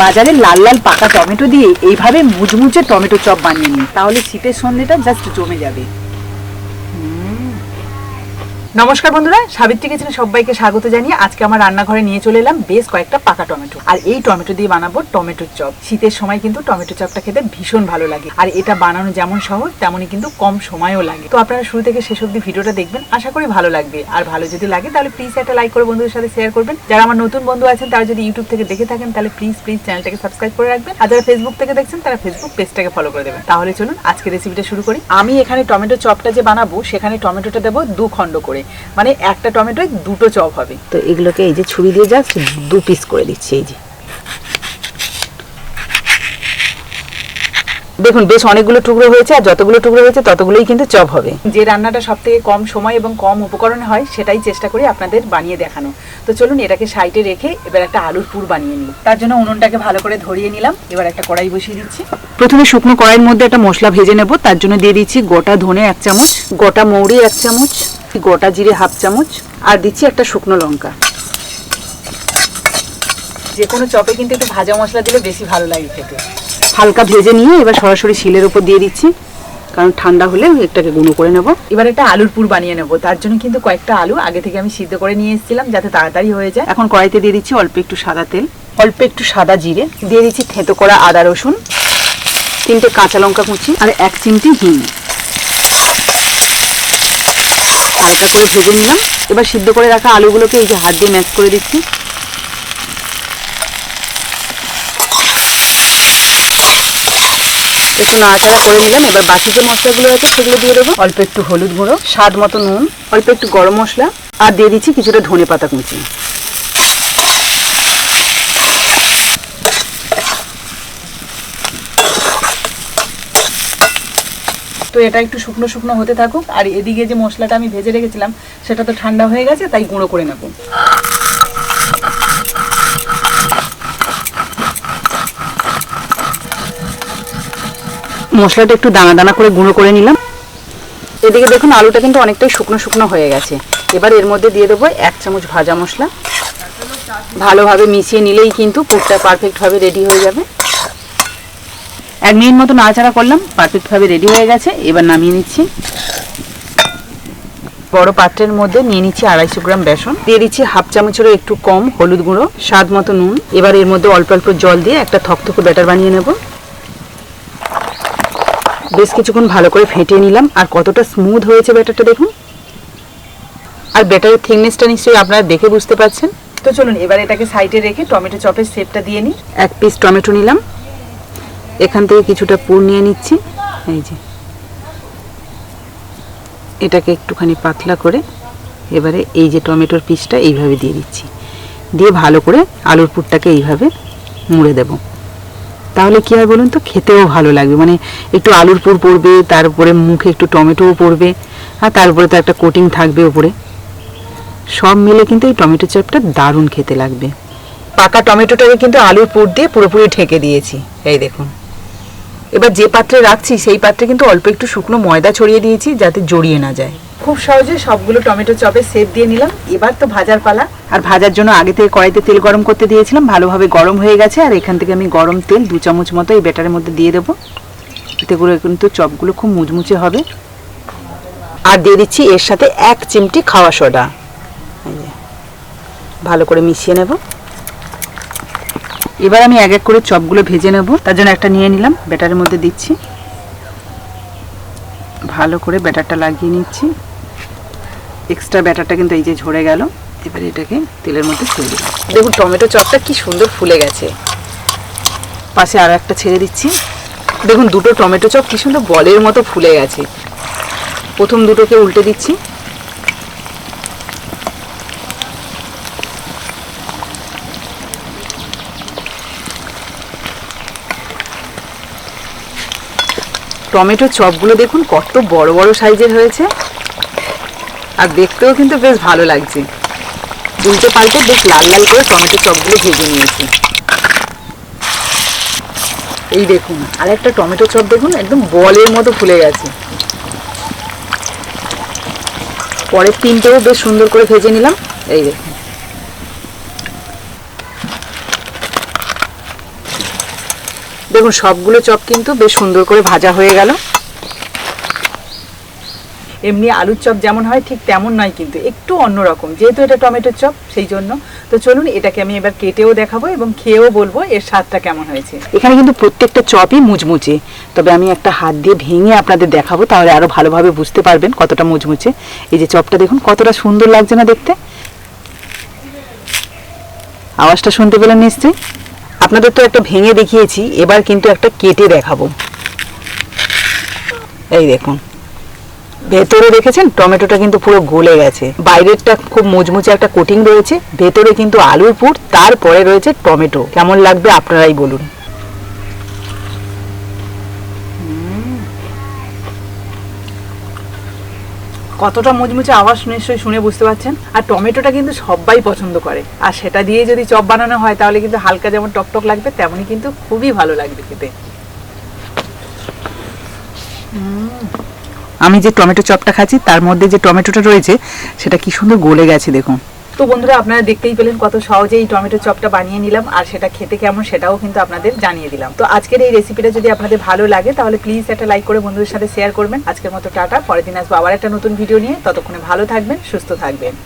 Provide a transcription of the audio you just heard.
বাজারে লাল লাল পাকা টমেটো দিয়ে এইভাবে মুচমুচে টমেটো চপ বানিয়ে নিন, তাহলে শীতের সন্ধ্যেটা জাস্ট জমে যাবে। নমস্কার বন্ধুরা, সাবিত্রী কিচেনে সবাইকে স্বাগত জানিয়ে আজকে আমার রান্নাঘরে নিয়ে চলে এলাম বেশ কয়েকটা পাকা টমেটো। আর এই টমেটো দিয়ে বানাবো টমেটোর চপ। শীতের সময় কিন্তু টমেটো চপটা খেতে ভীষণ ভালো লাগে, আর এটা বানানো যেমন সহজ তেমনই কিন্তু কম সময়ও লাগে। তো আপনারা শুরু থেকে শেষ অবধি ভিডিওটা দেখবেন, আশা করি ভালো লাগবে। আর ভালো যদি লাগে তাহলে প্লিজ একটা লাইক করে বন্ধুদের সাথে শেয়ার করবেন। যারা আমার নতুন বন্ধু আছেন তারা যদি ইউটিউব থেকে দেখে থাকেন তাহলে প্লিজ চ্যানেলটাকে সাবস্ক্রাইব করে রাখবেন। আর যারা ফেসবুক থেকে দেখছেন তারা ফেসবুক পেজটাকে ফলো করে দেবেন। তাহলে চলুন আজকে রেসিপিটা শুরু করি। আমি এখানে টমেটো চপটা যে বানাবো সেখানে টমেটোটা দেবো 2 খণ্ড করে, মানে একটা টমেটোয় 2টো চপ হবে। তো এগুলোকে এই যে ছুরি দিয়ে জাস্ট 2 পিস করে দিচ্ছি। এই যে দেখুন বেশ অনেকগুলো টুকরো হয়েছে, আর যতগুলো টুকরো হয়েছে ততগুলোই কিন্তু চপ হবে। যে রান্নাটা সব থেকে কম সময় এবং কম উপকরণে হয় সেটাই চেষ্টা করি আপনাদের বানিয়ে দেখানো। তো চলুন এটাকে সাইডে রেখে এবার একটা আলুর পুর বানিয়ে নিই। তার জন্য উনুনটাকে ভালো করে ধরিয়ে নিলাম। এবার একটা কড়াই বসিয়ে দিচ্ছি। প্রথমে শুকনো কড়াইয়ের মধ্যে একটা মশলা ভেজে নেব। তার জন্য দিয়ে দিচ্ছি গোটা ধনে 1 চামচ, গোটা মৌরি 1 চামচ, গোটা জিরে 1/2 চামচ, আর দিচ্ছি একটা শুকনো লঙ্কা। যে কোনো চপে কিন্তু একটু ভাজা মশলা দিলে বেশি ভালো লাগে খেতে। হালকা ভেজে নিয়ে এবার সরাসরি শিলের উপর দিয়ে দিচ্ছি, কারণ ঠান্ডা হলে একটাকে গুঁড়ো করে নেব। এবার একটা আলুর পুর বানিয়ে নেব। তার জন্য কিন্তু কয়েকটা আলু আগে থেকে আমি সিদ্ধ করে নিয়ে এসেছিলাম যাতে তাড়াতাড়ি হয়ে যায়। এখন কড়াইতে দিয়ে দিচ্ছি অল্প একটু সাদা তেল, অল্প একটু সাদা জিরে, দিয়ে দিচ্ছি থেঁতো করা আদা রসুন, 3টে কাঁচা লঙ্কা কুচি, আর 1 চিমটি হিং। হালকা করে ভেজে নিলাম। এবার সিদ্ধ করে রাখা আলুগুলোকে এই যে হাত দিয়ে ম্যাশ করে দিচ্ছি। একটু নাড়াচাড়া করে নিলাম। এবার বাকি যে মশলাগুলো আছে সেগুলো দিয়ে দেবো। অল্প একটু হলুদ গুঁড়ো, স্বাদ মতো নুন, অল্প একটু গরম মশলা, আর দিয়ে দিচ্ছি কিছুটা ধনে পাতা কুচি। তো এটা একটু শুকনো শুকনো হতে থাকুক। আর এদিকে যে মশলাটা আমি ভেজে রেখেছিলাম সেটা তো ঠান্ডা হয়ে গেছে, তাই গুঁড়ো করে নেব। মশলাটা একটু দানা দানা করে গুঁড়ো করে নিলাম। এদিকে দেখুন আলুটা কিন্তু অনেকটাই শুকনো শুকনো হয়ে গেছে। এবার এর মধ্যে দিয়ে দেবো 1 চামচ ভাজা মশলা। ভালোভাবে মিশিয়ে নিলেই কিন্তু পুরটা পারফেক্টভাবে রেডি হয়ে যাবে। 1 মিনিট মতো নাড়াচাড়া করলাম, পারফেক্টভাবে রেডি হয়ে গেছে। এবার নামিয়ে নিচ্ছি। বড় পাত্রের মধ্যে নিয়ে নিচ্ছি 250 গ্রাম বেসন, দিয়ে দিচ্ছি 1/2 চামচেরও একটু কম হলুদ গুঁড়ো, স্বাদ মতো নুন। এবার এর মধ্যে অল্প অল্প জল দিয়ে একটা থকথকে ব্যাটার বানিয়ে নেব। বেশ কিছুক্ষণ ভালো করে ফেটিয়ে নিলাম। আর কতটা স্মুথ হয়েছে ব্যাটারটা দেখুন। আর ব্যাটারের থিকনেসটা নিশ্চয়ই আপনারা দেখে বুঝতে পারছেন। তো চলুন এবার এটাকে সাইডে রেখে টমেটো চপের শেপটা দিয়ে নিই। 1 পিস টমেটো নিলাম, এখান থেকে কিছুটা পুর নিয়ে নিচ্ছি। এই যে এটাকে একটুখানি পাতলা করে এবারে এই যে টমেটোর পিসটা এইভাবে দিয়ে দিচ্ছি। দিয়ে ভালো করে আলুর পুরটাকে এইভাবে মুড়ে দেব। তাহলে কি হয় বলুন তো, খেতেও ভালো লাগবে। মানে একটু আলুর পুর পড়বে, তার উপরে মুখে একটু টমেটোও পড়বে, আর তার উপরে তো একটা কোটিং থাকবে উপরে। সব মিলে কিন্তু এই টমেটো চপটা দারুণ খেতে লাগবে। পাকা টমেটোটাকে কিন্তু আলুর পুর দিয়ে পুরোপুরি ঢেকে দিয়েছি। এই দেখুন। এবার যে পাত্রে রাখছি সেই পাত্রে কিন্তু অল্প একটু শুকনো ময়দা ছড়িয়ে দিয়েছি যাতে জড়িয়ে না যায়। খুব সহজে সবগুলো টমেটো চপে শেপ দিয়ে নিলাম। এবার তো ভাজার পালা। আর ভাজার জন্য আগে থেকে কড়াইতে তেল গরম করতে দিয়েছিলাম, ভালোভাবে গরম হয়ে গেছে। আর এখান থেকে আমি গরম তেল 2 চামচ মতো এই ব্যাটারের মধ্যে দিয়ে দেবো। এতে করে কিন্তু চপগুলো খুব মুচমুচে হবে। আর দিয়ে দিচ্ছি এর সাথে 1 চিমটি খাওয়া সোডা। ভালো করে মিশিয়ে নেব। এবার আমি এক এক করে চপগুলো ভেজে নেব। তার জন্য একটা নিয়ে নিলাম, ব্যাটারের মধ্যে দিচ্ছি। ভালো করে ব্যাটারটা লাগিয়ে নিচ্ছি। এক্সট্রা ব্যাটারটা কিন্তু এই যে ঝরে গেল। এবার এটাকে তেলের মধ্যে ছেড়ে দিলাম। দেখুন টমেটো চপটা কি সুন্দর ফুলে গেছে। পাশে আর একটা ছেড়ে দিচ্ছি। দেখুন দুটো টমেটো চপ কি সুন্দর বলের মতো ফুলে গেছে। প্রথম দুটোকে উল্টে দিচ্ছি। টমেটো চপগুলো দেখুন কত বড় বড় সাইজের হয়েছে, আর দেখতেও কিন্তু বেশ ভালো লাগছে। উল্টে পাল্টে বেশ লাল লাল করে টমেটো চপগুলো ভেজে নিয়েছি। এই দেখুন আর একটা টমেটো চপ দেখুন একদম বলের মতো ফুলে গেছে। পরের 3টেও বেশ সুন্দর করে ভেজে নিলাম। এই দেখুন দেখুন সবগুলো চপ কিন্তু বেশ সুন্দর করে ভাজা হয়ে গেল। এমনি আলুর চপ যেমন হয় ঠিক তেমন নয়, কিন্তু একটু অন্যরকম, যেহেতু এটা টমেটোর চপ সেই জন্য। তো চলুন এটাকে আমি এবার কেটেও দেখাবো এবং খেয়েও বলবো এর স্বাদটা কেমন হয়েছে। এখানে কিন্তু প্রত্যেকটা চপই মুচমুচে, তবে আমি একটা হাত দিয়ে ভেঙে আপনাদের দেখাবো, তাহলে আরো ভালোভাবে বুঝতে পারবেন কতটা মুচমুচে। এই যে চপটা দেখুন কতটা সুন্দর লাগছে না দেখতে, আওয়াজটা শুনতে পেলেন নিশ্চয়ই। আপনাদের তো একটা ভেঙে দেখিয়েছি, এবার কিন্তু একটা কেটে দেখাবো। এই দেখুন ভেতরে দেখেছেন টমেটোটা কিন্তু পুরো গলে গেছে, বাইরেরটা খুব মুচমুচে একটা কোটিং রয়েছে, ভেতরে কিন্তু আলুর পুর, তারপরে রয়েছে টমেটো। কেমন লাগবে আপনারাই বলুন। কতটা মুচমুচে, আওয়াজ নিশ্চয়ই শুনে বুঝতে পারছেন। আর টমেটোটা কিন্তু সবাই পছন্দ করে, আর সেটা দিয়ে যদি চপ বানানো হয় তাহলে কিন্তু হালকা যেমন টকটক লাগবে, তেমনই কিন্তু খুবই ভালো লাগবে খেতে। আমি যে টমেটো চপটা খাচ্ছি তার মধ্যে যে টমেটোটা রয়েছে সেটা কি সুন্দর গলে গেছে দেখুন। তো বন্ধুরা আপনারা দেখতেই পেলেন কত সহজে এই টমেটো চপটা বানিয়ে নিলাম, আর সেটা খেতে কেমন সেটাও কিন্তু আপনাদের জানিয়ে দিলাম। তো আজকের এই রেসিপিটা যদি আপনাদের ভালো লাগে তাহলে প্লিজ একটা লাইক করে বন্ধুদের সাথে শেয়ার করবেন। আজকের মতো টাটা, পরের দিন আসবো আবার একটা নতুন ভিডিও নিয়ে। ততক্ষণে ভালো থাকবেন, সুস্থ থাকবেন।